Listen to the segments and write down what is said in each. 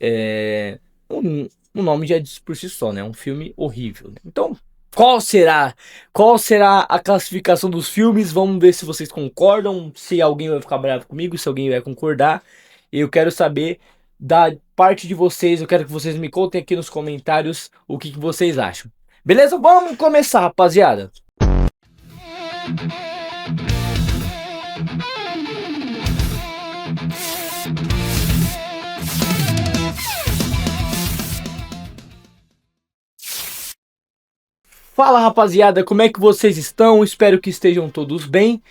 É, o nome já diz por si só, né? É um filme horrível, né? Então, qual será a classificação dos filmes? Vamos ver se vocês concordam, se alguém vai ficar bravo comigo, se alguém vai concordar. Eu quero saber da parte de vocês, eu quero que vocês me contem aqui nos comentários o que vocês acham. Beleza? Vamos começar, rapaziada. Fala, rapaziada, como é que vocês estão? Espero que estejam todos bem.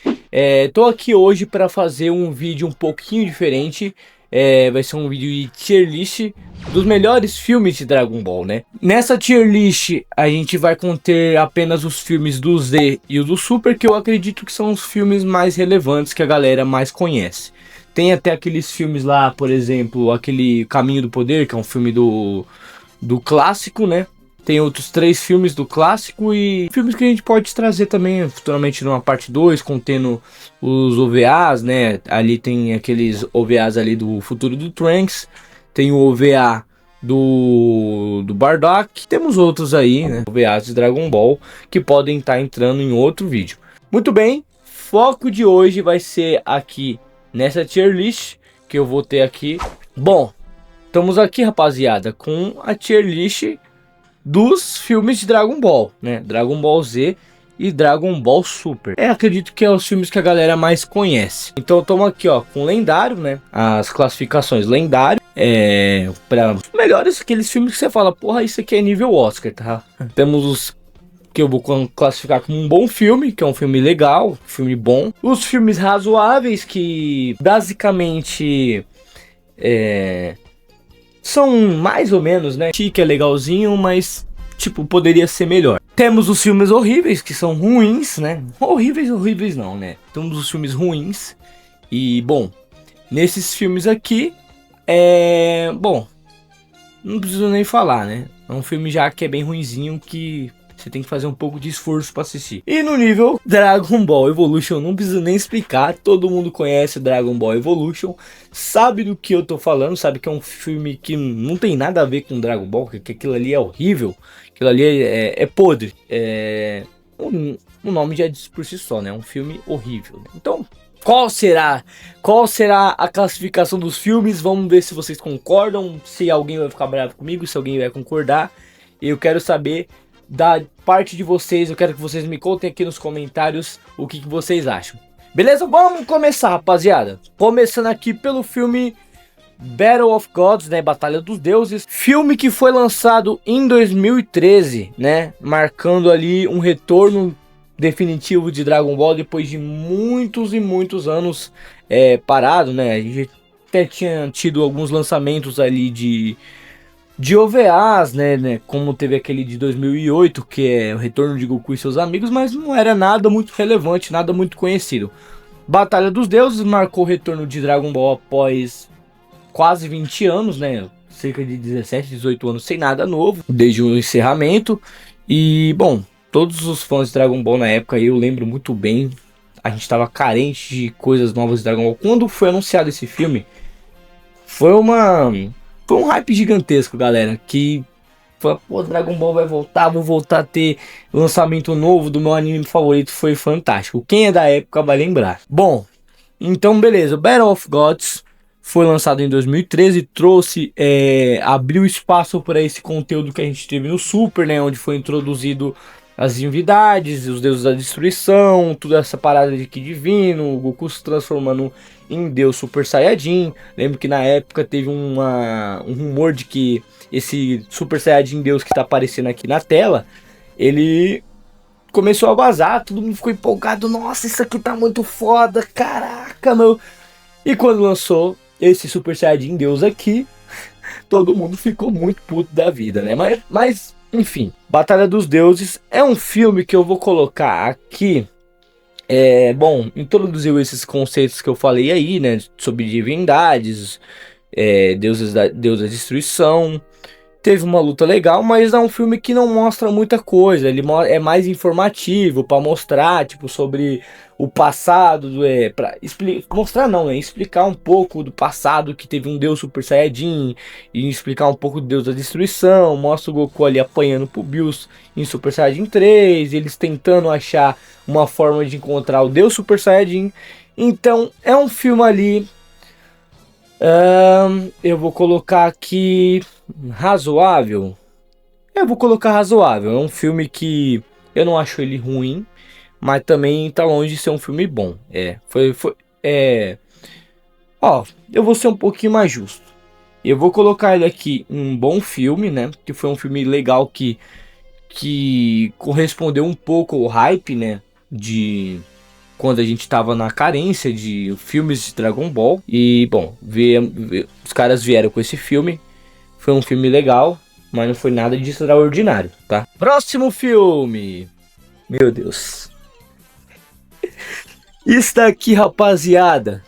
Tô aqui hoje para fazer um vídeo um pouquinho diferente. Vai ser um vídeo de tier list dos melhores filmes de Dragon Ball, né? Nessa tier list a gente vai conter apenas os filmes do Z e o do Super, que eu acredito que são os filmes mais relevantes que a galera mais conhece. Tem até aqueles filmes lá, por exemplo, aquele Caminho do Poder, que é um filme do clássico, né? Tem outros 3 filmes do clássico e filmes que a gente pode trazer também futuramente numa parte 2, contendo os OVAs, né? Ali tem aqueles OVAs ali do futuro do Trunks, tem o OVA do Bardock, temos outros aí, né? OVAs de Dragon Ball que podem estar entrando em outro vídeo. Muito bem, foco de hoje vai ser aqui nessa tier list que eu vou ter aqui. Bom, estamos aqui, rapaziada, com a tier list dos filmes de Dragon Ball, né? Dragon Ball Z e Dragon Ball Super. Acredito que é os filmes que a galera mais conhece. Então estamos aqui, ó, com lendário, né? As classificações lendário. Para os melhores, aqueles filmes que você fala, porra, isso aqui é nível Oscar, tá? Temos os que eu vou classificar como um bom filme, que é um filme legal, filme bom. Os filmes razoáveis, que basicamente são mais ou menos, né? Chique, é legalzinho, mas tipo, poderia ser melhor. Temos os filmes horríveis, que são ruins, né? Horríveis não, né? Temos os filmes ruins. E, bom, nesses filmes aqui, bom, não preciso nem falar, né? É um filme já que é bem ruinzinho, que você tem que fazer um pouco de esforço para assistir. E no nível Dragon Ball Evolution, não preciso nem explicar. Todo mundo conhece Dragon Ball Evolution, sabe do que eu tô falando, sabe que é um filme que não tem nada a ver com Dragon Ball, que aquilo ali é horrível, aquilo ali é podre. O nome já diz por si só, né? É um filme horrível, né? Então, qual será a classificação dos filmes? Vamos ver se vocês concordam, se alguém vai ficar bravo comigo, se alguém vai concordar. Eu quero saber da parte de vocês, eu quero que vocês me contem aqui nos comentários o que vocês acham. Beleza? Vamos começar, rapaziada. Começando aqui pelo filme Battle of Gods, né? Batalha dos Deuses. Filme que foi lançado em 2013, né? Marcando ali um retorno definitivo de Dragon Ball depois de muitos e muitos anos parado, né? A gente até tinha tido alguns lançamentos ali de OVAs, né? Como teve aquele de 2008, que é o retorno de Goku e seus amigos, mas não era nada muito relevante, nada muito conhecido. Batalha dos Deuses marcou o retorno de Dragon Ball após quase 20 anos, né? Cerca de 17, 18 anos sem nada novo, desde o encerramento. E, bom, todos os fãs de Dragon Ball na época, eu lembro muito bem, a gente estava carente de coisas novas de Dragon Ball. Quando foi anunciado esse filme, foi um hype gigantesco, galera, que falou, pô, Dragon Ball vai voltar, vou voltar a ter lançamento novo do meu anime favorito, foi fantástico. Quem é da época vai lembrar. Bom, então beleza, Battle of Gods foi lançado em 2013, abriu espaço para esse conteúdo que a gente teve no Super, né, onde foi introduzido as divindades, os deuses da destruição, toda essa parada de Ki divino, o Goku se transformando em Deus Super Saiyajin. Lembro que na época teve um rumor de que esse Super Saiyajin Deus que tá aparecendo aqui na tela, ele começou a vazar, todo mundo ficou empolgado, nossa, isso aqui tá muito foda, caraca, meu. E quando lançou esse Super Saiyajin Deus aqui, todo mundo ficou muito puto da vida, né? Mas enfim, Batalha dos Deuses é um filme que eu vou colocar aqui. Bom, introduziu esses conceitos que eu falei aí, né? Sobre divindades, Deus da destruição. teve uma luta legal, mas é um filme que não mostra muita coisa. Ele é mais informativo para mostrar, tipo, sobre o passado, para mostrar não, é explicar um pouco do passado que teve um Deus Super Saiyajin e explicar um pouco do Deus da Destruição. Mostra o Goku ali apanhando pro Bills em Super Saiyajin 3, eles tentando achar uma forma de encontrar o Deus Super Saiyajin. Então, é um filme ali. Eu vou colocar aqui razoável. Eu vou colocar razoável. É um filme que eu não acho ele ruim, mas também tá longe de ser um filme bom. É. Ó, eu vou ser um pouquinho mais justo. Eu vou colocar ele aqui um bom filme, né? Que foi um filme legal que correspondeu um pouco ao hype, né? De quando a gente tava na carência de filmes de Dragon Ball. E, bom, os caras vieram com esse filme. Foi um filme legal, mas não foi nada de extraordinário, tá? Próximo filme! Meu Deus. Isso daqui, rapaziada,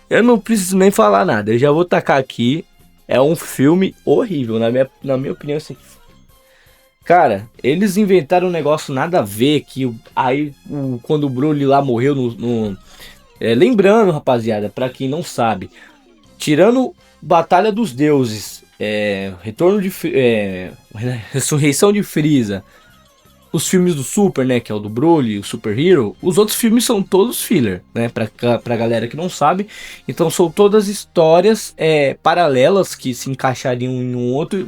eu não preciso nem falar nada. Eu já vou tacar aqui. É um filme horrível, na minha opinião. Assim, cara, eles inventaram um negócio nada a ver. Quando o Broly lá morreu lembrando, rapaziada, pra quem não sabe, tirando Batalha dos Deuses, Ressurreição de Frieza, os filmes do Super, né, que é o do Broly, o Super Hero, os outros filmes são todos filler, né, pra galera que não sabe. Então são todas histórias paralelas que se encaixariam em outro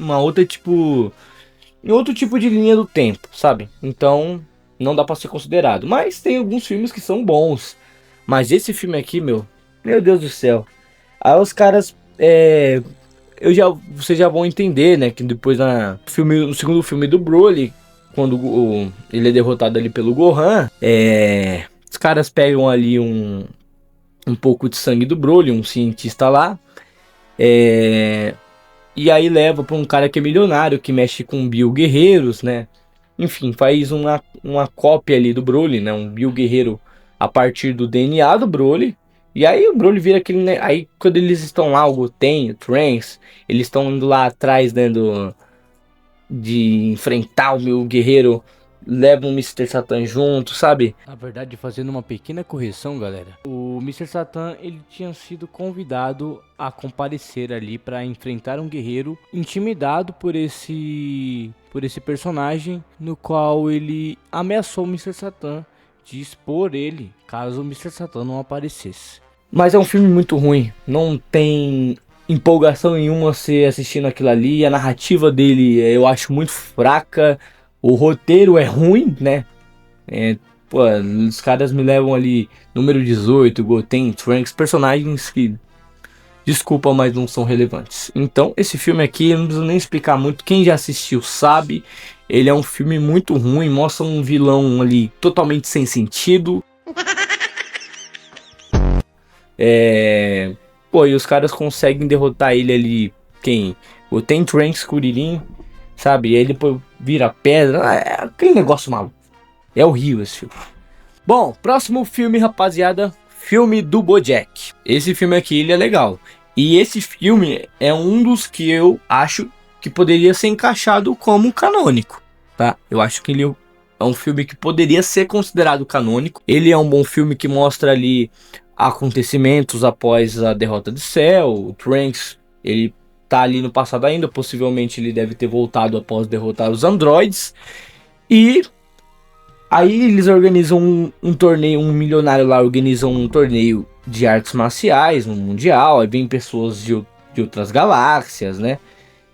tipo de linha do tempo, sabe? Então não dá pra ser considerado. Mas tem alguns filmes que são bons. Mas esse filme aqui, meu Deus do céu. Aí os caras, vocês já vão entender, né, que depois no segundo filme do Broly, quando ele é derrotado ali pelo Gohan, os caras pegam ali um pouco de sangue do Broly, um cientista lá, e aí leva para um cara que é milionário, que mexe com bio-guerreiros, né? Enfim, faz uma cópia ali do Broly, né? Um bio-guerreiro a partir do DNA do Broly. E aí o Broly vira aquele, né? Aí quando eles estão lá, o Goten, o Trunks, eles estão indo lá atrás, né, de enfrentar o meu guerreiro, leva o Mr. Satan junto, sabe? Na verdade, fazendo uma pequena correção, galera, o Mr. Satan, ele tinha sido convidado a comparecer ali para enfrentar um guerreiro intimidado por esse personagem, no qual ele ameaçou o Mr. Satan de expor ele caso o Mr. Satan não aparecesse. Mas é um filme muito ruim, não tem empolgação nenhuma você assistindo aquilo ali. A narrativa dele eu acho muito fraca. O roteiro é ruim, né? Pô, os caras me levam ali número 18, Goten, Trunks, personagens que, desculpa, mas não são relevantes. Então, esse filme aqui, eu não preciso nem explicar muito. Quem já assistiu sabe. Ele é um filme muito ruim, mostra um vilão ali totalmente sem sentido. Pô, e os caras conseguem derrotar ele ali. Quem? O Tem Trunks, Kuririn, sabe? E aí depois vira pedra. É aquele negócio maluco. É horrível esse filme. Bom, próximo filme, rapaziada. Filme do BoJack. Esse filme aqui, ele é legal. E esse filme é um dos que eu acho que poderia ser encaixado como canônico, tá? Eu acho que ele é um filme que poderia ser considerado canônico. Ele é um bom filme que mostra ali acontecimentos após a derrota de Cell. O Trunks, ele tá ali no passado ainda, possivelmente ele deve ter voltado após derrotar os androides. E aí eles organizam um torneio, um milionário lá organiza um torneio de artes marciais no mundial. Aí vem pessoas de outras galáxias, né?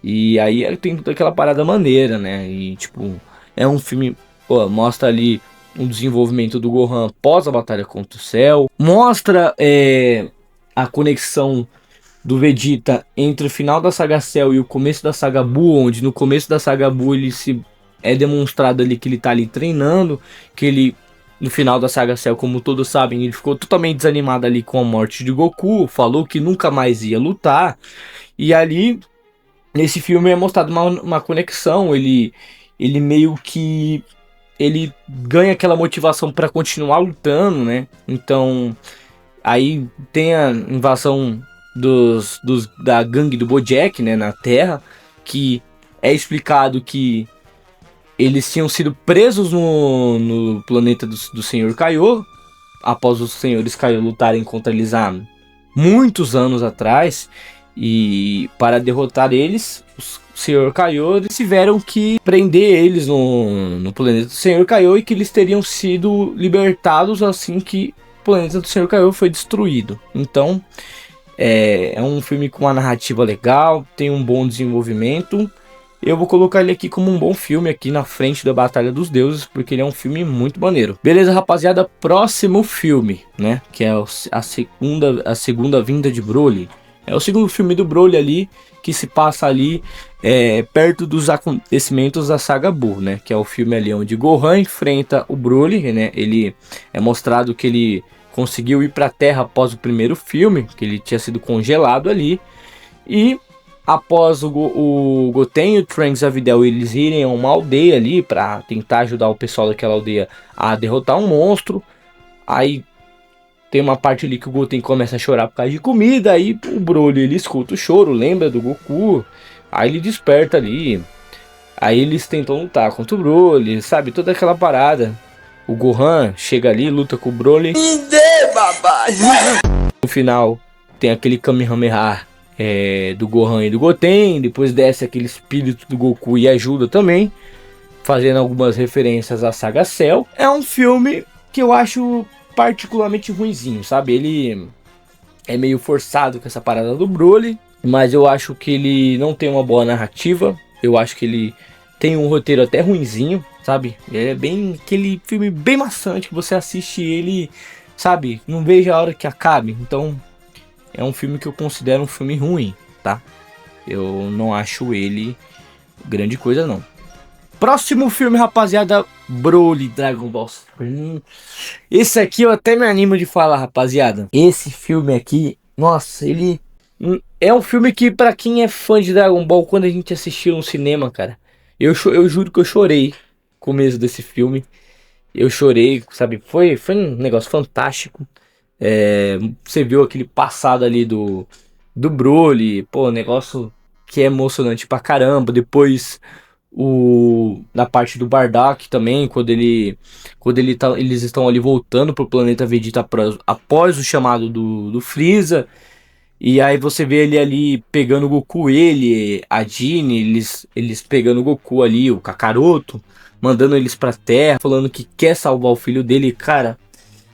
E aí tem toda aquela parada maneira, né? E tipo, é um filme, pô, mostra ali o desenvolvimento do Gohan após a batalha contra o Cell. Mostra a conexão do Vegeta entre o final da saga Cell e o começo da saga Buu, onde no começo da saga Buu ele é demonstrado ali que ele tá ali treinando, que ele, no final da saga Cell, como todos sabem, ele ficou totalmente desanimado ali com a morte de Goku, falou que nunca mais ia lutar. E ali, nesse filme é mostrado uma conexão, ele meio que ele ganha aquela motivação para continuar lutando, né? Então, aí tem a invasão da gangue do BoJack, né, na Terra, que é explicado que eles tinham sido presos no planeta do Senhor Kaiô, após os senhores Kaiô lutarem contra eles há muitos anos atrás. E para derrotar eles, o Senhor Kaiô, eles tiveram que prender eles no planeta do Senhor Kaiô, e que eles teriam sido libertados assim que o planeta do Senhor Kaiô foi destruído. Então é um filme com uma narrativa legal, tem um bom desenvolvimento. Eu vou colocar ele aqui como um bom filme aqui na frente da Batalha dos Deuses, porque ele é um filme muito maneiro. Beleza, rapaziada? Próximo filme, né? Que é a segunda vinda de Broly. É o segundo filme do Broly ali, que se passa ali perto dos acontecimentos da saga Buu, né? Que é o filme ali onde Gohan enfrenta o Broly, né? Ele é mostrado que ele conseguiu ir para a Terra após o primeiro filme, que ele tinha sido congelado ali. E após o Goten e o Trunks e a Videl eles irem a uma aldeia ali para tentar ajudar o pessoal daquela aldeia a derrotar um monstro. Aí tem uma parte ali que o Goten começa a chorar por causa de comida. Aí o Broly ele escuta o choro, lembra do Goku. Aí ele desperta ali. Aí eles tentam lutar contra o Broly, sabe? Toda aquela parada. O Gohan chega ali, luta com o Broly. No final tem aquele Kamehameha do Gohan e do Goten. Depois desce aquele espírito do Goku e ajuda também, fazendo algumas referências à saga Cell. É um filme que eu acho particularmente ruinzinho, sabe? Ele é meio forçado com essa parada do Broly, mas eu acho que ele não tem uma boa narrativa. Eu acho que ele tem um roteiro até ruinzinho, sabe? Ele é bem aquele filme bem maçante que você assiste ele, sabe? Não vejo a hora que acabe. Então é um filme que eu considero um filme ruim, tá? Eu não acho ele grande coisa, não. Próximo filme, rapaziada, Broly Dragon Ball Super. Esse aqui eu até me animo de falar, rapaziada. Esse filme aqui, nossa, ele é um filme que pra quem é fã de Dragon Ball, quando a gente assistiu no cinema, cara, eu juro que eu chorei no começo desse filme. Eu chorei, sabe? Foi um negócio fantástico. Você viu aquele passado ali do Broly, pô, negócio que é emocionante pra caramba. Depois na parte do Bardock também, quando eles estão ali voltando pro planeta Vegeta após o chamado do Freeza. E aí você vê ele ali pegando o Goku, a Jeanne, eles pegando o Goku ali, o Kakaroto, mandando eles pra Terra, falando que quer salvar o filho dele, cara.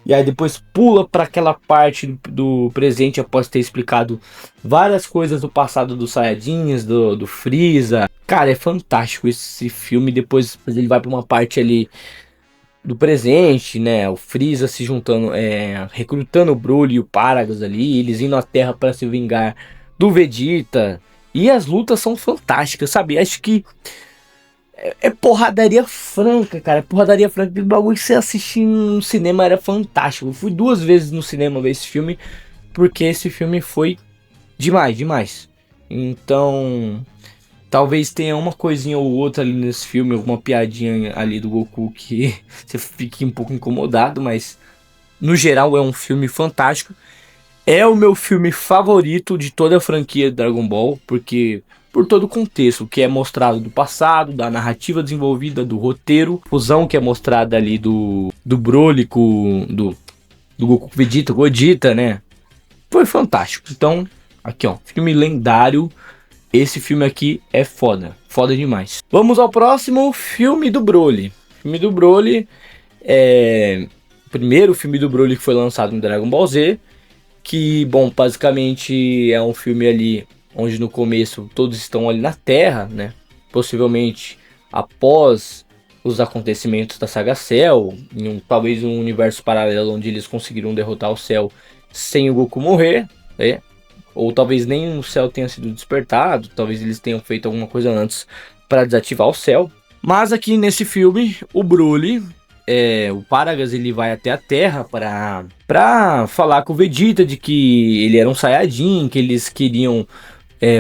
E aí depois pula para aquela parte do presente após ter explicado várias coisas do passado dos Saiyajins, do Freeza. Cara, é fantástico esse filme. Depois ele vai para uma parte ali do presente, né? O Freeza se juntando, recrutando o Broly e o Paragus ali, eles indo à Terra para se vingar do Vegeta. E as lutas são fantásticas, sabe? Acho que é porradaria franca, cara. É porradaria franca. Aquele bagulho que você assistir no cinema era fantástico. Eu fui 2 vezes no cinema ver esse filme, porque esse filme foi demais. Então, talvez tenha uma coisinha ou outra ali nesse filme, alguma piadinha ali do Goku que você fique um pouco incomodado, mas no geral é um filme fantástico. É o meu filme favorito de toda a franquia Dragon Ball, porque por todo o contexto que é mostrado do passado, da narrativa desenvolvida, do roteiro, fusão que é mostrada ali do Broly com do Goku Vegeta, Godita, né? Foi fantástico. Então, aqui ó, filme lendário. Esse filme aqui é foda demais. Vamos ao próximo filme do Broly. O filme do Broly é o primeiro filme do Broly que foi lançado em Dragon Ball Z. Que, bom, basicamente é um filme ali onde no começo todos estão ali na Terra, né? Possivelmente após os acontecimentos da saga Cell, talvez um universo paralelo onde eles conseguiram derrotar o Cell sem o Goku morrer, né? Ou talvez nem o Cell tenha sido despertado, talvez eles tenham feito alguma coisa antes para desativar o Cell. Mas aqui nesse filme, o Broly, o Paragus, ele vai até a Terra pra falar com o Vegeta de que ele era um Saiyajin, que eles queriam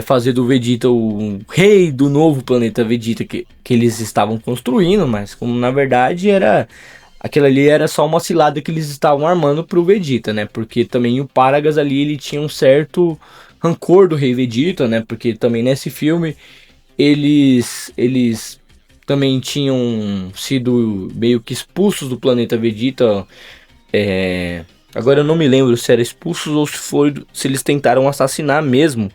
fazer do Vegeta o rei do novo planeta Vegeta que eles estavam construindo, mas como na verdade aquilo ali era só uma cilada que eles estavam armando pro Vegeta, né? Porque também o Paragus ali, ele tinha um certo rancor do rei Vegeta, né? Porque também nesse filme eles também tinham sido meio que expulsos do planeta Vegeta. Agora eu não me lembro se eram expulsos ou se eles tentaram assassinar mesmo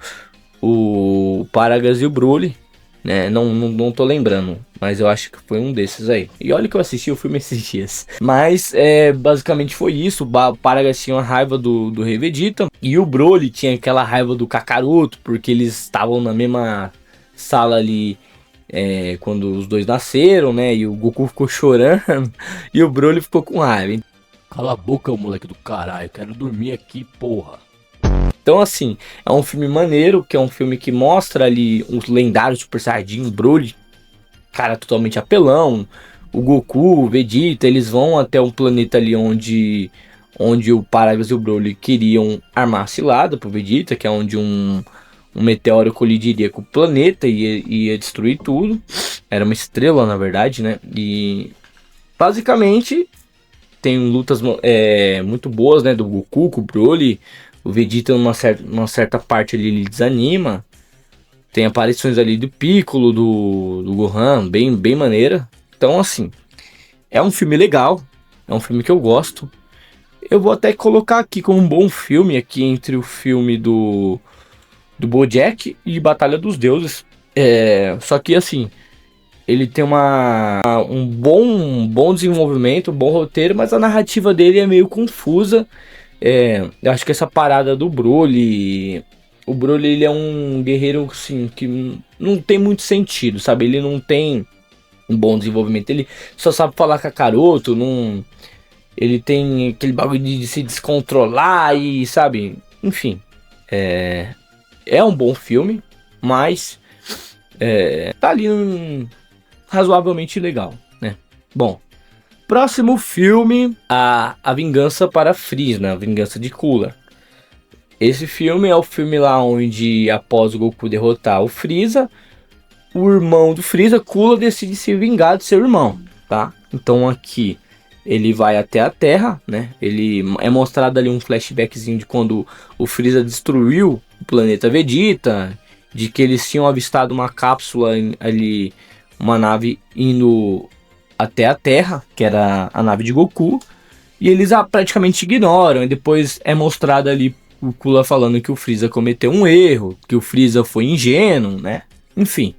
o Paragas e o Broly, né? Não tô lembrando, mas eu acho que foi um desses aí. E olha que eu assisti o filme esses dias. Mas basicamente foi isso. O Paragas tinha uma raiva do Rei Vegeta e o Broly tinha aquela raiva do Kakaroto, porque eles estavam na mesma sala ali quando os dois nasceram, né? E o Goku ficou chorando e o Broly ficou com raiva. Cala a boca, moleque do caralho, quero dormir aqui, porra. Então, assim, é um filme maneiro, que é um filme que mostra ali os lendários Super Saiyajin, Broly, cara totalmente apelão, o Goku, o Vegeta, eles vão até um planeta ali onde o Paragas e o Broly queriam armar a cilada pro Vegeta, que é onde um meteoro colidiria com o planeta e ia destruir tudo. Era uma estrela, na verdade, né? E basicamente tem lutas muito boas, né? Do Goku com o Broly. O Vegeta, numa certa parte ali, ele desanima. Tem aparições ali do Piccolo, do Gohan, bem maneira. Então, assim, é um filme legal. É um filme que eu gosto. Eu vou até colocar aqui como um bom filme, aqui entre o filme do BoJack e Batalha dos Deuses. Só que, assim, ele tem um bom desenvolvimento, um bom roteiro, mas a narrativa dele é meio confusa. Eu acho que essa parada do Broly... O Broly, ele é um guerreiro, assim, que não tem muito sentido, sabe? Ele não tem um bom desenvolvimento. Ele só sabe falar Kakaroto, não... Ele tem aquele bagulho de se descontrolar e, sabe? Enfim, é um bom filme, mas tá ali razoavelmente legal, né? Bom, próximo filme, a Vingança para Freeza, né? A Vingança de Cooler. Esse filme é o filme lá onde, após o Goku derrotar o Freeza, o irmão do Freeza, Cooler, decide se vingar de seu irmão, tá? Então aqui ele vai até a Terra, né? Ele é mostrado ali um flashbackzinho de quando o Freeza destruiu o planeta Vegeta, de que eles tinham avistado uma cápsula ali, uma nave indo até a Terra, que era a nave de Goku, e eles praticamente ignoram. E depois é mostrado ali o Cooler falando que o Freeza cometeu um erro, que o Freeza foi ingênuo, né? Enfim,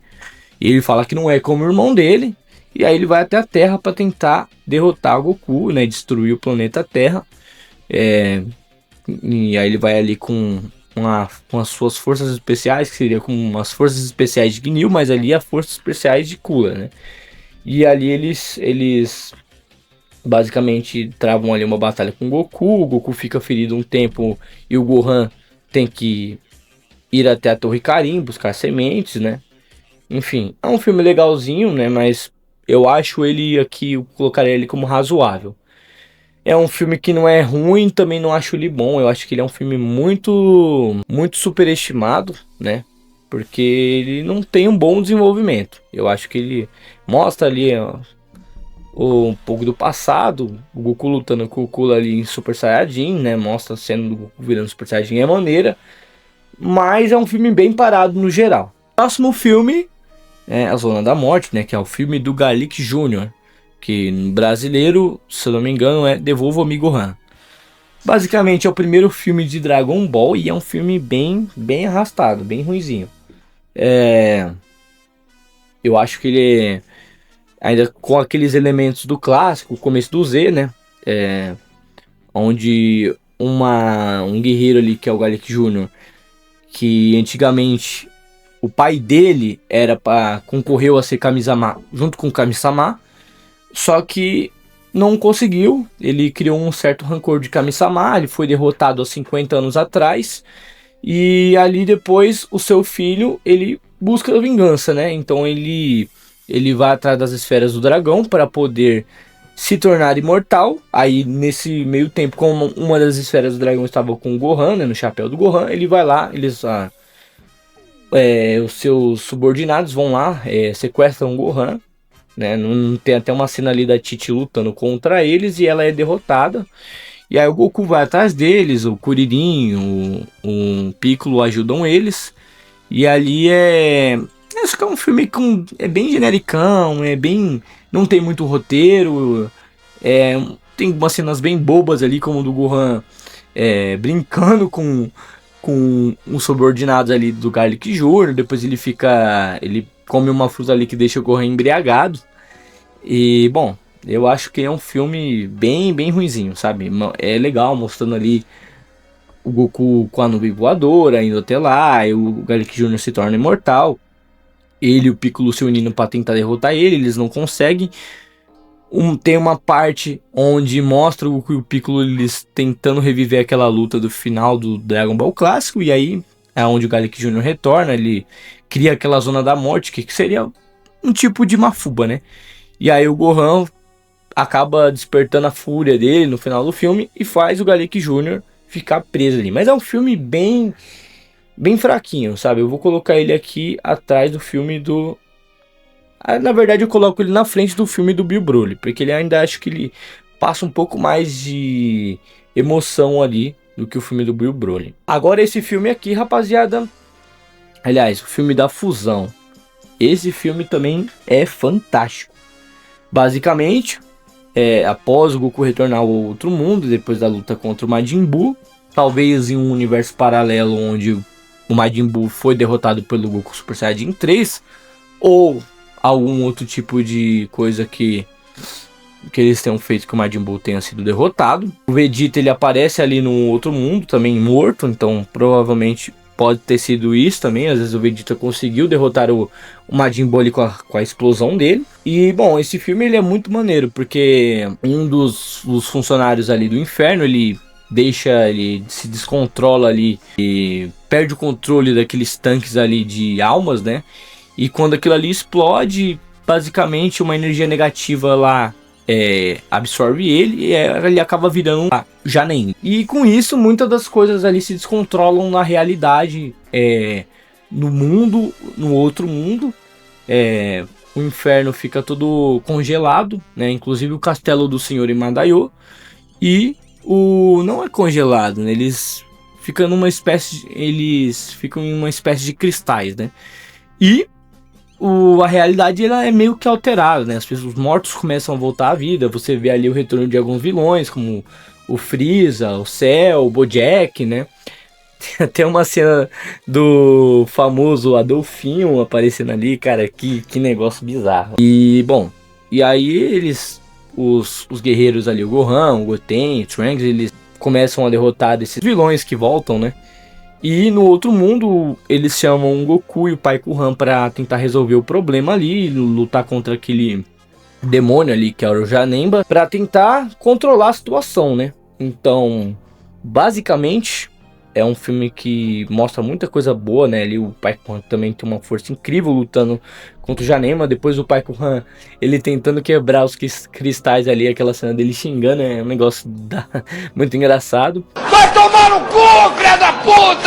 e ele fala que não é como o irmão dele. E aí ele vai até a Terra para tentar derrotar o Goku, né? Destruir o planeta Terra. E aí ele vai ali com as suas forças especiais, que seria com as forças especiais de Ginyu, mas ali as forças especiais de Cooler, né? E ali eles basicamente travam ali uma batalha com o Goku fica ferido um tempo e o Gohan tem que ir até a Torre Karin buscar sementes, né? Enfim, é um filme legalzinho, né? Mas eu acho ele aqui, eu colocaria ele como razoável. É um filme que não é ruim, também não acho ele bom. Eu acho que ele é um filme muito superestimado, né? Porque ele não tem um bom desenvolvimento. Eu acho que ele mostra ali um pouco do passado, o Goku lutando com o Cooler ali em Super Saiyajin, né? Mostra a cena do Goku virando Super Saiyajin, é maneira. Mas é um filme bem parado no geral. Próximo filme é A Zona da Morte, né? Que é o filme do Garlic Jr., que no brasileiro, se eu não me engano, é Devolva-me Gohan. Basicamente é o primeiro filme de Dragon Ball e é um filme bem arrastado, bem ruinzinho. Eu acho que ele ainda com aqueles elementos do clássico, o começo do Z, né? Onde um guerreiro ali, que é o Garlic Jr., que antigamente o pai dele concorreu a ser Kami-sama junto com o Kami-sama, só que não conseguiu. Ele criou um certo rancor de Kami-sama, ele foi derrotado há 50 anos atrás, e ali depois o seu filho, ele busca a vingança, né? Então ele vai atrás das esferas do dragão para poder se tornar imortal. Aí nesse meio tempo, como uma das esferas do dragão estava com o Gohan, né, no chapéu do Gohan, ele vai lá, os seus subordinados vão lá, sequestram o Gohan, né? Não tem até uma cena ali da Titi lutando contra eles e ela é derrotada. E aí o Goku vai atrás deles, o Kuririn, o Piccolo ajudam eles. E ali Acho que é um filme é bem genericão, é bem, não tem muito roteiro, tem umas cenas bem bobas ali, como o do Gohan brincando com os subordinados ali do Garlic Jr. Depois ele come uma fruta ali que deixa o Gohan embriagado. E, bom, eu acho que é um filme bem ruinzinho, sabe? É legal, mostrando ali o Goku com a nuvem voadora, indo até lá, e o Garlic Jr. se torna imortal. Ele e o Piccolo se unindo para tentar derrotar ele, eles não conseguem. Tem uma parte onde mostra o Goku e o Piccolo eles tentando reviver aquela luta do final do Dragon Ball clássico, e aí é onde o Garlic Jr. retorna, ele cria aquela zona da morte, que seria um tipo de Mafuba, né? E aí o Gohan acaba despertando a fúria dele no final do filme e faz o Garlic Jr. ficar preso ali. Mas é um filme bem fraquinho, sabe? Eu vou colocar ele aqui atrás do filme do... Na verdade eu coloco ele na frente do filme do Bill Broly, porque ele ainda acho que ele passa um pouco mais de emoção ali do que o filme do Bill Broly. Agora esse filme aqui, rapaziada, aliás, o filme da fusão. Esse filme também é fantástico. Basicamente, após o Goku retornar ao outro mundo, depois da luta contra o Majin Buu, talvez em um universo paralelo onde o Majin Buu foi derrotado pelo Goku Super Saiyajin 3, ou algum outro tipo de coisa que eles tenham feito que o Majin Buu tenha sido derrotado. O Vegeta ele aparece ali no outro mundo, também morto, então provavelmente pode ter sido isso também. Às vezes o Vegeta conseguiu derrotar o Majin Buu ali com a explosão dele. E bom, esse filme ele é muito maneiro, porque um dos funcionários ali do inferno, ele se descontrola ali e perde o controle daqueles tanques ali de almas, né? E quando aquilo ali explode, basicamente uma energia negativa lá absorve ele e ele acaba virando um Janem. E com isso, muitas das coisas ali se descontrolam na realidade, no mundo, no outro mundo. O inferno fica todo congelado, né? Inclusive o castelo do Senhor Imadaio. E não é congelado, né? Eles ficam em uma espécie de cristais, né? E a realidade ela é meio que alterada, né? Os mortos começam a voltar à vida. Você vê ali o retorno de alguns vilões, como o Freeza, o Cell, o Bojack, né? Tem até uma cena do famoso Adolfinho aparecendo ali, cara, que negócio bizarro. E, bom, e aí os guerreiros ali, o Gohan, o Goten, o Trunks, eles começam a derrotar esses vilões que voltam, né? E no outro mundo, eles chamam o Goku e o Pai Gohan para tentar resolver o problema ali, lutar contra aquele demônio ali, que era o Janemba, para tentar controlar a situação, né? Então, basicamente, é um filme que mostra muita coisa boa, né? Ali o Pai Gohan também tem uma força incrível lutando contra o Janemba. Depois o Pai Gohan, ele tentando quebrar os cristais ali, aquela cena dele xingando, é um negócio muito engraçado. Vai tomar no cu, filha da puta!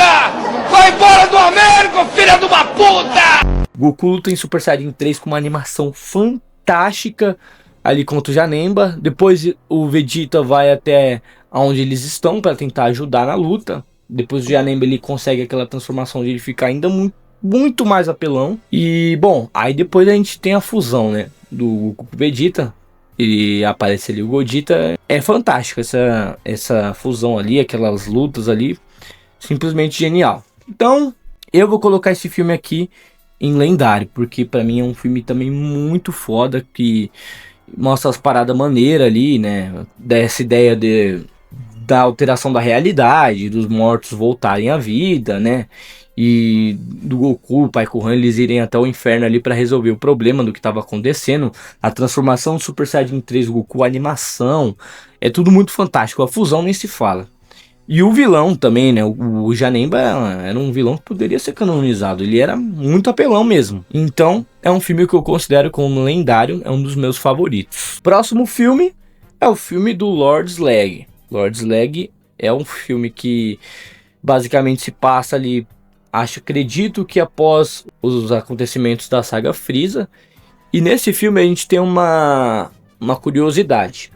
Vai embora do Américo, filha de uma puta! Goku luta em Super Saiyajin 3 com uma animação fantástica ali contra o Janemba. Depois o Vegeta vai até onde eles estão para tentar ajudar na luta. Depois o Janemba ele consegue aquela transformação de ele ficar ainda muito mais apelão. E bom, aí depois a gente tem a fusão, né, do Goku com o Vegeta. E aparece ali o Gogeta. É fantástico essa fusão ali, aquelas lutas ali, simplesmente genial. Então eu vou colocar esse filme aqui em lendário, porque pra mim é um filme também muito foda, que mostra as paradas maneiras ali, né, dessa ideia da alteração da realidade, dos mortos voltarem à vida, né? E do Goku, o Pai Gohan, eles irem até o inferno ali para resolver o problema do que estava acontecendo. A transformação do Super Saiyajin 3 do Goku, a animação, é tudo muito fantástico. A fusão nem se fala. E o vilão também, né? O Janemba era um vilão que poderia ser canonizado. Ele era muito apelão mesmo. Então, é um filme que eu considero como lendário. É um dos meus favoritos. Próximo filme é o filme do Lord Slag. Lord Slag é um filme que basicamente se passa ali, acredito que após os acontecimentos da saga Frieza. E nesse filme a gente tem uma curiosidade.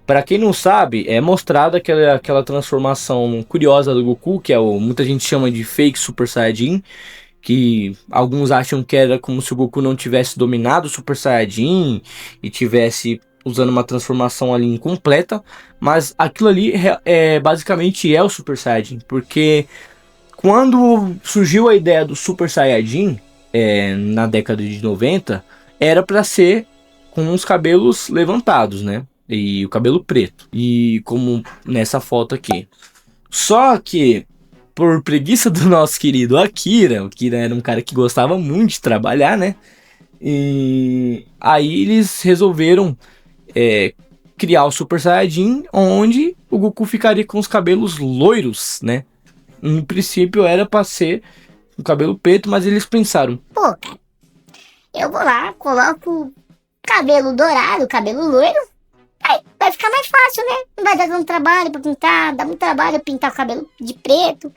Para quem não sabe, é mostrada aquela transformação curiosa do Goku, que muita gente chama de fake Super Saiyajin, que alguns acham que era como se o Goku não tivesse dominado o Super Saiyajin e tivesse usando uma transformação ali incompleta, mas aquilo ali basicamente é o Super Saiyajin, porque quando surgiu a ideia do Super Saiyajin, na década de 90, era para ser com os cabelos levantados, né? E o cabelo preto. E como nessa foto aqui. Só que, por preguiça do nosso querido Akira, o Akira era um cara que gostava muito de trabalhar, né? E aí eles resolveram criar o Super Saiyajin, onde o Goku ficaria com os cabelos loiros, né? No princípio era pra ser o cabelo preto, mas eles pensaram: Pô, cara, eu vou lá, coloco cabelo dourado, cabelo loiro, aí vai ficar mais fácil, né? Não vai dar tanto trabalho pra pintar, dá muito trabalho pintar o cabelo de preto,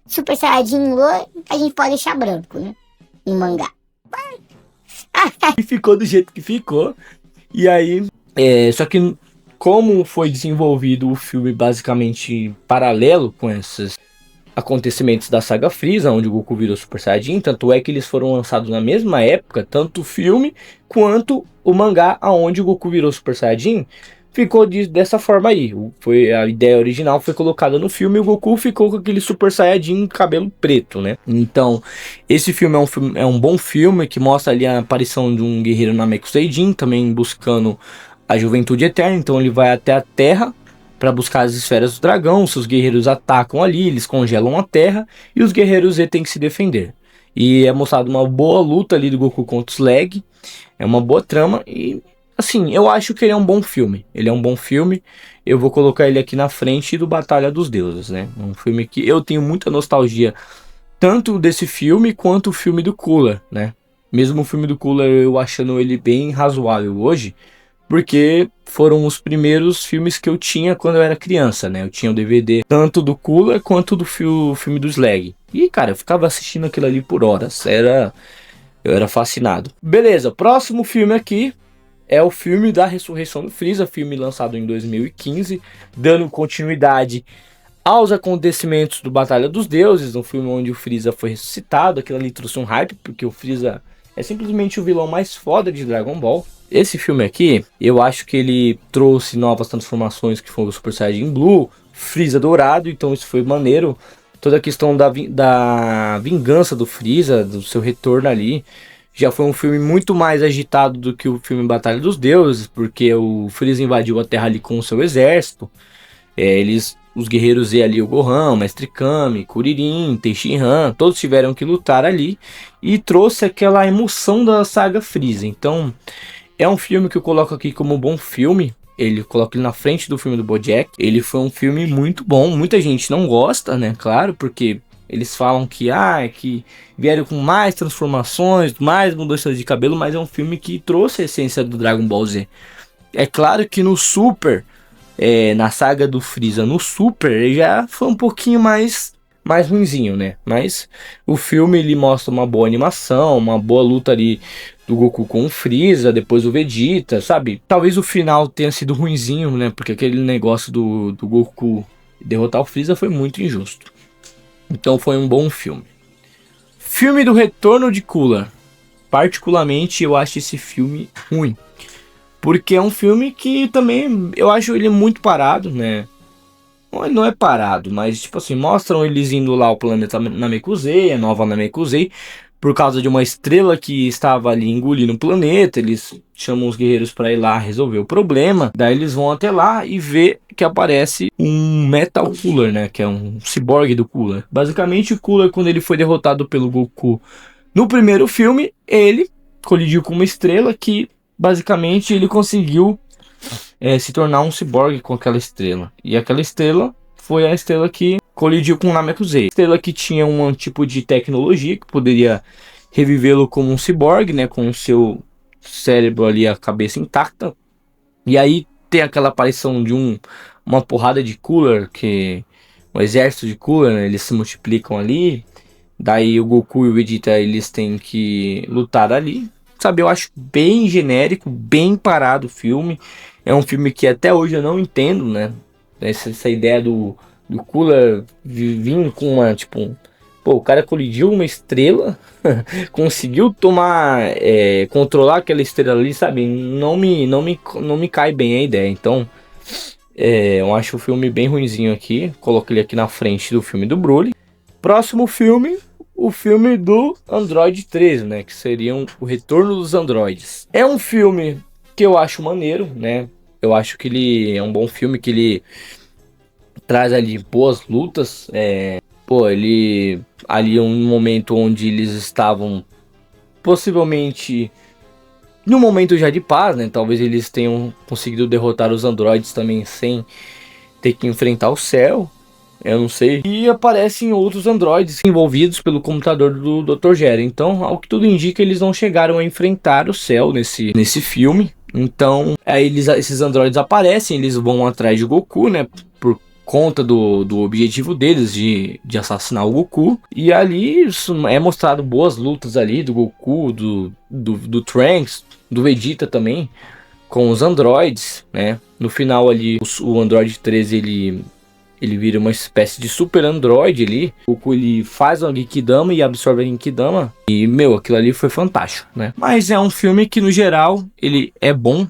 Super Saiyajin loiro, a gente pode deixar branco, né? Em mangá. e ficou do jeito que ficou. E aí, só que como foi desenvolvido o filme basicamente paralelo com esses acontecimentos da saga Freeza, onde o Goku virou Super Saiyajin, tanto é que eles foram lançados na mesma época, tanto o filme quanto o mangá, onde o Goku virou Super Saiyajin, ficou dessa forma aí. Foi a ideia original, foi colocada no filme e o Goku ficou com aquele Super Saiyajin cabelo preto, né? Então, esse filme é um bom filme que mostra ali a aparição de um guerreiro Namekuseidin, também buscando a juventude eterna. Então ele vai até a Terra para buscar as esferas do dragão. Seus guerreiros atacam ali, eles congelam a Terra e os guerreiros Z têm que se defender. E é mostrado uma boa luta ali do Goku contra os Leg. É uma boa trama e, assim, eu acho que ele é um bom filme. Ele é um bom filme. Eu vou colocar ele aqui na frente do Batalha dos Deuses, né? Um filme que eu tenho muita nostalgia, tanto desse filme quanto o filme do Cooler, né? Mesmo o filme do Cooler eu achando ele bem razoável hoje, porque foram os primeiros filmes que eu tinha quando eu era criança, né? Eu tinha o DVD tanto do Cooler quanto do filme do Slag. E, cara, eu ficava assistindo aquilo ali por horas. Eu era fascinado. Beleza, próximo filme aqui é o filme da Ressurreição do Freeza, filme lançado em 2015, dando continuidade aos acontecimentos do Batalha dos Deuses, um filme onde o Freeza foi ressuscitado. Aquilo ali trouxe um hype, porque o Freeza é simplesmente o vilão mais foda de Dragon Ball. Esse filme aqui, eu acho que ele trouxe novas transformações, que foi o Super Saiyajin Blue, Freeza dourado, então isso foi maneiro. Toda a questão da vingança do Freeza, do seu retorno ali, já foi um filme muito mais agitado do que o filme Batalha dos Deuses, porque o Freeza invadiu a Terra ali com o seu exército. Os guerreiros Z ali, o Gohan, Mestre Kami, Kuririn, Tenshinhan, todos tiveram que lutar ali e trouxe aquela emoção da saga Freeza. Então, é um filme que eu coloco aqui como um bom filme. Ele coloca ele na frente do filme do BoJack. Ele foi um filme muito bom. Muita gente não gosta, né? Claro, porque eles falam que vieram com mais transformações, mais mudanças de cabelo, mas é um filme que trouxe a essência do Dragon Ball Z. É claro que no Super, na saga do Freeza, no Super, ele já foi um pouquinho mais ruinzinho, né? Mas o filme ele mostra uma boa animação, uma boa luta ali do Goku com o Freeza, depois o Vegeta, sabe? Talvez o final tenha sido ruinzinho, né? Porque aquele negócio do Goku derrotar o Freeza foi muito injusto. Então foi um bom filme. Filme do Retorno de Cooler. Particularmente eu acho esse filme ruim, porque é um filme que também eu acho ele muito parado, né? Ele não é parado, mas tipo assim, mostram eles indo lá ao planeta Namekusei, a nova Namekusei, por causa de uma estrela que estava ali engolindo o planeta. Eles chamam os guerreiros para ir lá resolver o problema. Daí eles vão até lá e vê que aparece um Metal Cooler, né? Que é um ciborgue do Cooler. Basicamente o Cooler, quando ele foi derrotado pelo Goku no primeiro filme, ele colidiu com uma estrela que basicamente ele conseguiu se tornar um ciborgue com aquela estrela. E aquela estrela foi a estrela que colidiu com o Namekusei. Estrela que tinha um tipo de tecnologia que poderia revivê-lo como um ciborgue, né? Com o seu cérebro ali, a cabeça intacta. E aí tem aquela aparição de uma porrada de Cooler, um exército de Cooler, né? Eles se multiplicam ali. Daí o Goku e o Vegeta, eles têm que lutar ali. Sabe, eu acho bem genérico, bem parado o filme. É um filme que até hoje eu não entendo, né? Essa ideia do Cooler vir com Pô, o cara colidiu uma estrela, conseguiu controlar aquela estrela ali, sabe? Não me cai bem a ideia. Então, eu acho o filme bem ruinzinho aqui. Coloquei ele aqui na frente do filme do Broly. Próximo filme, o filme do Android 13, né? Que seria o Retorno dos Androides. É um filme que eu acho maneiro, né? Eu acho que ele é um bom filme, que ele traz ali boas lutas. Ele ali um momento onde eles estavam possivelmente num momento já de paz, né? Talvez eles tenham conseguido derrotar os androides também sem ter que enfrentar o Cell. Eu não sei. E aparecem outros androides envolvidos pelo computador do Dr. Gera. Então, ao que tudo indica, eles não chegaram a enfrentar o Cell nesse filme. Então, esses androides aparecem, eles vão atrás de Goku, né? Por conta do objetivo deles de assassinar o Goku. E ali é mostrado boas lutas ali do Goku, do Trunks, do Vegeta também, com os androides, né? No final ali, o Android 13, ele vira uma espécie de super android ali. O Goku, ele faz uma Genkidama e absorve a Genkidama. E, aquilo ali foi fantástico, né? Mas é um filme que, no geral, ele é bom,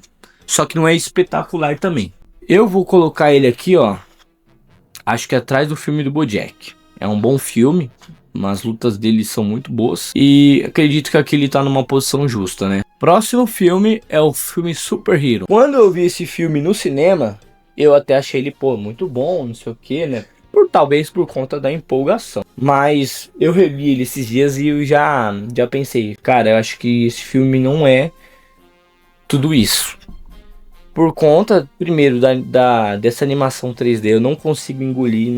só que não é espetacular também. Eu vou colocar ele aqui, ó. Acho que atrás do filme do BoJack. É um bom filme, mas as lutas dele são muito boas. E acredito que aqui ele tá numa posição justa, né? Próximo filme é o filme Super Hero. Quando eu vi esse filme no cinema, eu até achei ele, muito bom, não sei o que, né? Talvez por conta da empolgação. Mas eu revi ele esses dias e eu já pensei, cara, eu acho que esse filme não é tudo isso. Por conta, primeiro, dessa animação 3D, eu não consigo engolir,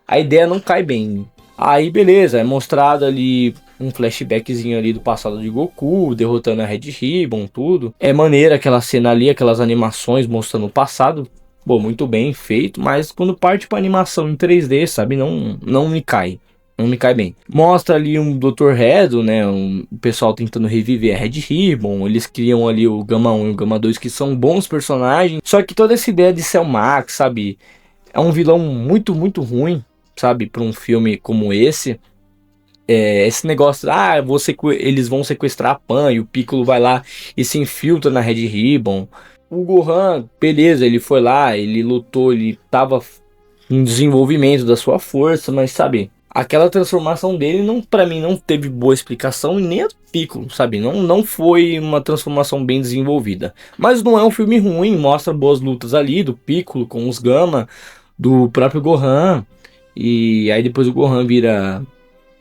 a ideia não cai bem. Aí, beleza, é mostrado ali um flashbackzinho ali do passado de Goku, derrotando a Red Ribbon, tudo. É maneira aquela cena ali, aquelas animações mostrando o passado. Muito bem feito, mas quando parte pra animação em 3D, sabe, não me cai. Não me cai bem. Mostra ali um Dr. Redo, né? O pessoal tentando reviver a Red Ribbon. Eles criam ali o Gama 1 e o Gama 2, que são bons personagens. Só que toda essa ideia de Cell Max, sabe? É um vilão muito, muito ruim, sabe? Para um filme como esse. Esse negócio, eles vão sequestrar a Pan e o Piccolo vai lá e se infiltra na Red Ribbon. O Gohan, beleza, ele foi lá, ele lutou, ele tava em desenvolvimento da sua força, mas sabe... Aquela transformação dele, pra mim, não teve boa explicação e nem a Piccolo, sabe? Não foi uma transformação bem desenvolvida. Mas não é um filme ruim, mostra boas lutas ali do Piccolo com os Gama, do próprio Gohan. E aí depois o Gohan vira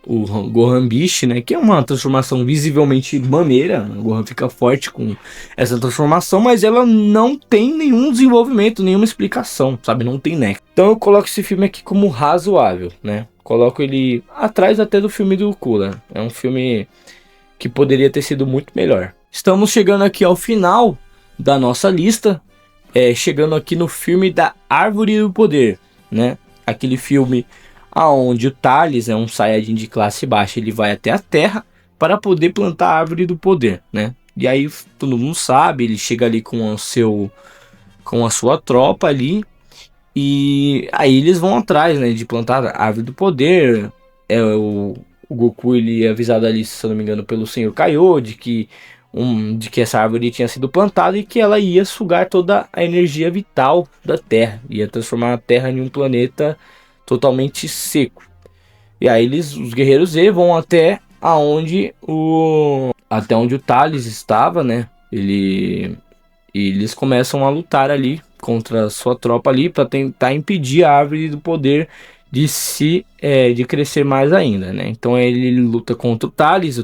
o Gohan Beast, né? Que é uma transformação visivelmente maneira. O Gohan fica forte com essa transformação, mas ela não tem nenhum desenvolvimento, nenhuma explicação, sabe? Não tem nexo. Então eu coloco esse filme aqui como razoável, né? Coloco ele atrás até do filme do Cooler. É um filme que poderia ter sido muito melhor. Estamos chegando aqui ao final da nossa lista. Chegando aqui no filme da Árvore do Poder, né? Aquele filme onde o Thales é um Saiyajin de classe baixa. Ele vai até a Terra para poder plantar a Árvore do Poder, né? E aí todo mundo sabe, ele chega ali com a sua tropa ali. E aí eles vão atrás, né, de plantar a Árvore do Poder. O Goku, ele é avisado ali, se eu não me engano, pelo Senhor Kaiô, de que essa árvore tinha sido plantada e que ela ia sugar toda a energia vital da Terra. Ia transformar a Terra em um planeta totalmente seco. E aí os guerreiros Z vão até onde o Thales estava, né? Eles começam a lutar ali contra a sua tropa ali para tentar impedir a Árvore do Poder de crescer mais ainda, né? Então ele luta contra o Thales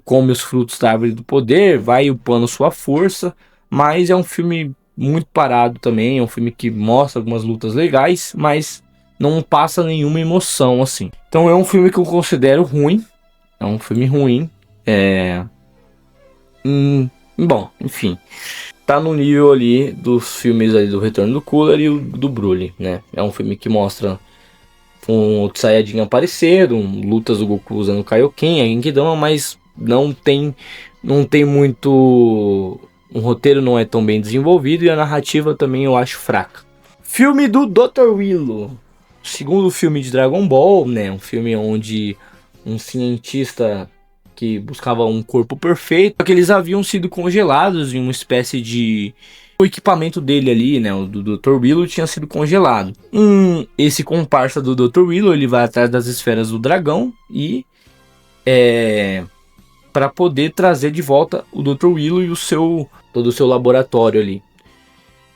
come os frutos da Árvore do Poder, vai upando sua força, mas é um filme muito parado também, é um filme que mostra algumas lutas legais, mas não passa nenhuma emoção assim. Então é um filme que eu considero ruim, é um filme ruim, bom, enfim, tá no nível ali dos filmes ali do Retorno do Cooler e do Broly, né? É um filme que mostra um outro Saiyajin aparecendo, lutas do Goku usando o Kaioken, a Genkidama, mas não tem muito... O roteiro não é tão bem desenvolvido e a narrativa também eu acho fraca. Filme do Dr. Willow. segundo filme de Dragon Ball, né? Um filme onde um cientista que buscava um corpo perfeito, só que eles haviam sido congelados em uma espécie de... O equipamento dele ali, né, o do Dr. Willow, tinha sido congelado. Esse comparsa do Dr. Willow, ele vai atrás das esferas do dragão e... para poder trazer de volta o Dr. Willow e todo o seu laboratório ali.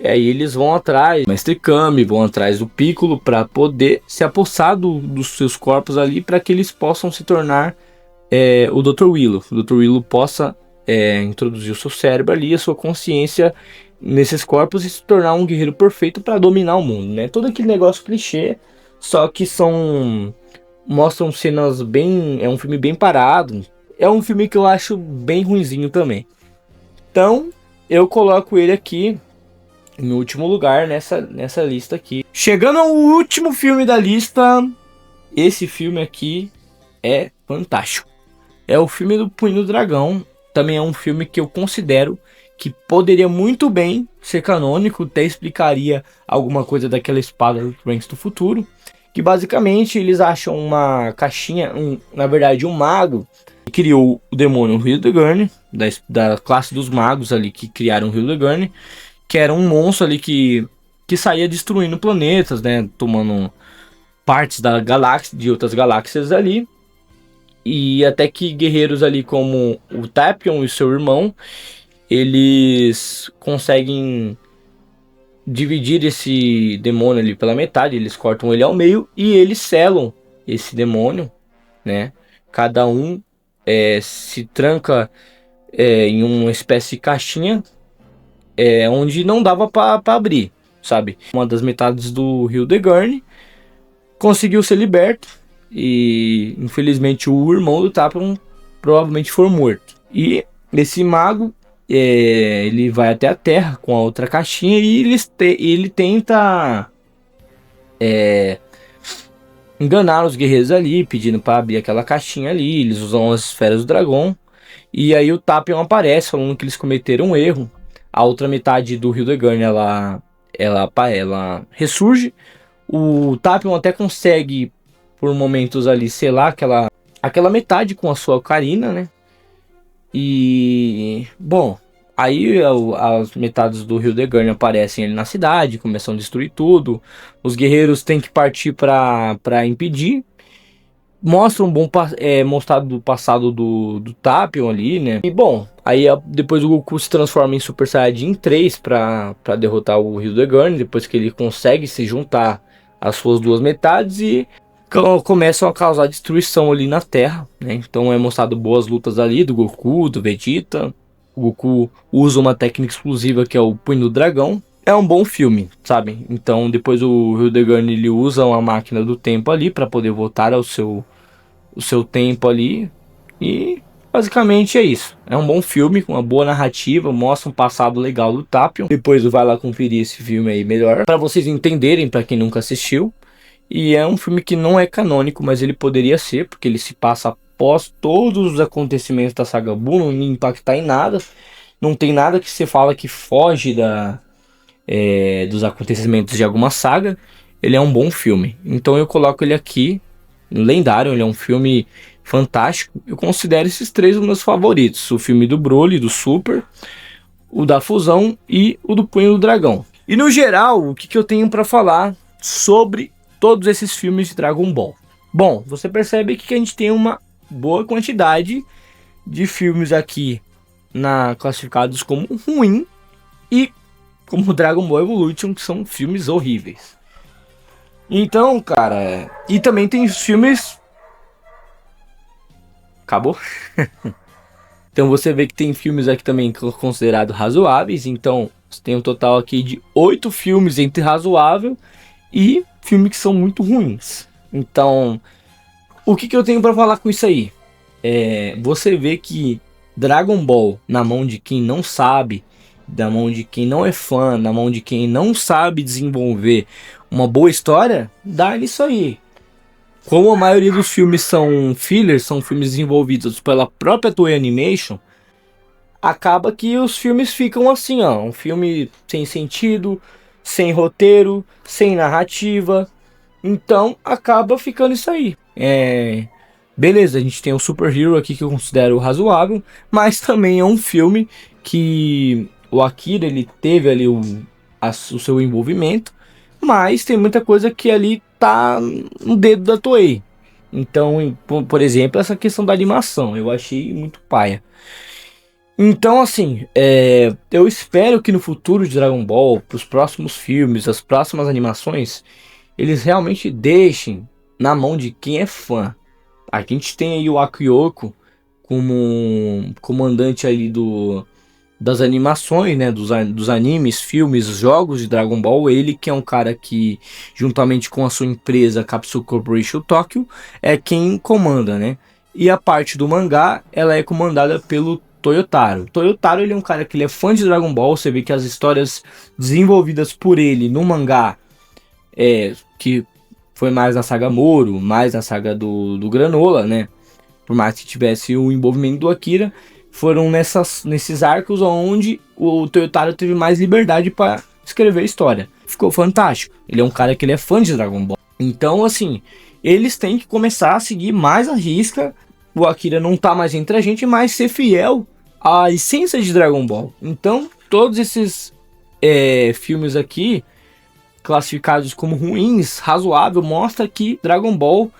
E aí eles vão atrás do Mestre Kami, vão atrás do Piccolo para poder se apossar dos seus corpos ali, para que eles possam se tornar o Dr. Willow. O Dr. Willow possa introduzir o seu cérebro ali, a sua consciência nesses corpos e se tornar um guerreiro perfeito para dominar o mundo, né? Todo aquele negócio clichê, só que mostram cenas bem... É um filme bem parado. É um filme que eu acho bem ruinzinho também. Então, eu coloco ele aqui em último lugar nessa lista aqui. Chegando ao último filme da lista, esse filme aqui é fantástico. É o filme do Punho do Dragão. Também é um filme que eu considero que poderia muito bem ser canônico, até explicaria alguma coisa daquela espada do Trunks do futuro. Que basicamente eles acham uma caixinha, na verdade um mago, que criou o demônio Hildegard, da classe dos magos ali que criaram Hildegard, que era um monstro ali que saía destruindo planetas, né, tomando partes da galáxia, de outras galáxias ali. E até que guerreiros ali como o Tapion e seu irmão, eles conseguem dividir esse demônio ali pela metade. Eles cortam ele ao meio e eles selam esse demônio, né? Cada um se tranca em uma espécie de caixinha onde não dava para abrir, sabe? Uma das metades do Hildegard conseguiu ser liberto e infelizmente o irmão do Tapion provavelmente foi morto. E esse mago ele vai até a Terra com a outra caixinha e ele tenta enganar os guerreiros ali, pedindo para abrir aquela caixinha ali. Eles usam as esferas do dragão e aí o Tapion aparece falando que eles cometeram um erro. A outra metade do Hildegard ela ressurge. O Tapion até consegue por momentos ali selar aquela metade com a sua ocarina, né? E bom, aí as metades do Hildegard aparecem ali na cidade, começam a destruir tudo. Os guerreiros têm que partir para impedir. Mostra mostrado o passado do Tapion ali, né? E bom, aí depois o Goku se transforma em Super Saiyajin 3 para derrotar o Hildegard, depois que ele consegue se juntar às suas duas metades e começam a causar destruição ali na Terra, né? Então é mostrado boas lutas ali do Goku, do Vegeta. O Goku usa uma técnica exclusiva que é o Punho do Dragão. É um bom filme, sabe? Então depois o Hildegard ele usa uma máquina do tempo ali para poder voltar ao seu tempo ali. E basicamente é isso. É um bom filme com uma boa narrativa, mostra um passado legal do Tapion. Depois vai lá conferir esse filme aí melhor para vocês entenderem, para quem nunca assistiu. E é um filme que não é canônico, mas ele poderia ser, porque ele se passa após todos os acontecimentos da saga Buu, não impactar em nada. Não tem nada que você fala que foge dos acontecimentos de alguma saga. Ele é um bom filme. Então eu coloco ele aqui, lendário, ele é um filme fantástico. Eu considero esses três os meus favoritos. O filme do Broly, do Super, o da Fusão e o do Punho do Dragão. E no geral, o que eu tenho para falar sobre todos esses filmes de Dragon Ball? Bom, você percebe que a gente tem uma boa quantidade de filmes aqui classificados como ruim e como Dragon Ball Evolution, que são filmes horríveis. Então, cara, e também tem os filmes... Acabou? Então você vê que tem filmes aqui também considerados razoáveis. Então você tem um total aqui de 8 filmes entre razoável e filmes que são muito ruins. Então, o que eu tenho para falar com isso aí? Você vê que Dragon Ball, na mão de quem não sabe, na mão de quem não é fã, na mão de quem não sabe desenvolver uma boa história, dá nisso aí. Como a maioria dos filmes são fillers, são filmes desenvolvidos pela própria Toei Animation, acaba que os filmes ficam assim, ó, um filme sem sentido, sem roteiro, sem narrativa, Então acaba ficando isso aí. Beleza, a gente tem o Super Hero aqui que eu considero razoável, mas também é um filme que o Akira ele teve ali o seu envolvimento, mas tem muita coisa que ali tá no dedo da Toei. Então, por exemplo, essa questão da animação, eu achei muito paia. Então, assim, eu espero que no futuro de Dragon Ball, para os próximos filmes, as próximas animações, eles realmente deixem na mão de quem é fã. A gente tem aí o Akiyoko como comandante ali das animações, né, dos animes, filmes, jogos de Dragon Ball. Ele que é um cara que, juntamente com a sua empresa Capsule Corporation Tokyo, é quem comanda, né? E a parte do mangá, ela é comandada pelo Toyotaro. Toyotaro, ele é um cara que ele é fã de Dragon Ball. Você vê que as histórias desenvolvidas por ele no mangá, que foi mais na saga Moro, mais na saga do Granola, né? Por mais que tivesse o envolvimento do Akira, foram nesses arcos onde o Toyotaro teve mais liberdade para escrever a história. Ficou fantástico. Ele é um cara que ele é fã de Dragon Ball. Então, assim, eles têm que começar a seguir mais a risca. O Akira não tá mais entre a gente, mas ser fiel à essência de Dragon Ball. Então, todos esses filmes aqui, classificados como ruins, razoável, mostra que Dragon Ball,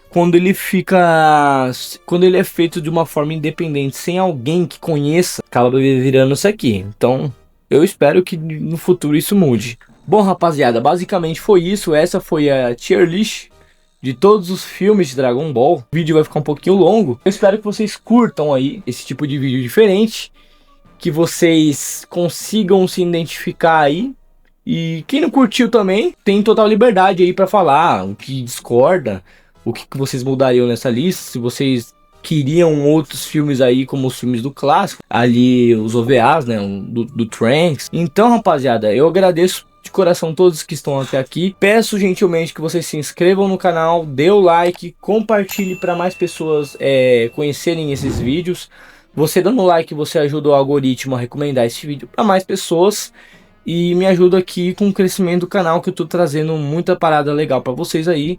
quando ele é feito de uma forma independente, sem alguém que conheça, acaba virando isso aqui. Então, eu espero que no futuro isso mude. Bom, rapaziada, basicamente foi isso. Essa foi a tier list de todos os filmes de Dragon Ball. O vídeo vai ficar um pouquinho longo. Eu espero que vocês curtam aí esse tipo de vídeo diferente, que vocês consigam se identificar aí. E quem não curtiu também, tem total liberdade aí pra falar o que discorda, o que vocês mudariam nessa lista, se vocês queriam outros filmes aí, como os filmes do clássico, ali os OVAs, né, do Trunks. Então, rapaziada, eu agradeço de coração todos que estão até aqui. Peço gentilmente que vocês se inscrevam no canal, dê o like, compartilhe para mais pessoas conhecerem esses vídeos. Você dando like, você ajuda o algoritmo a recomendar esse vídeo para mais pessoas. E me ajuda aqui com o crescimento do canal, que eu tô trazendo muita parada legal pra vocês aí.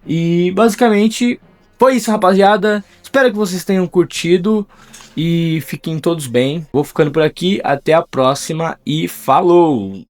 E basicamente foi isso, rapaziada. Espero que vocês tenham curtido e fiquem todos bem. Vou ficando por aqui, até a próxima e falou!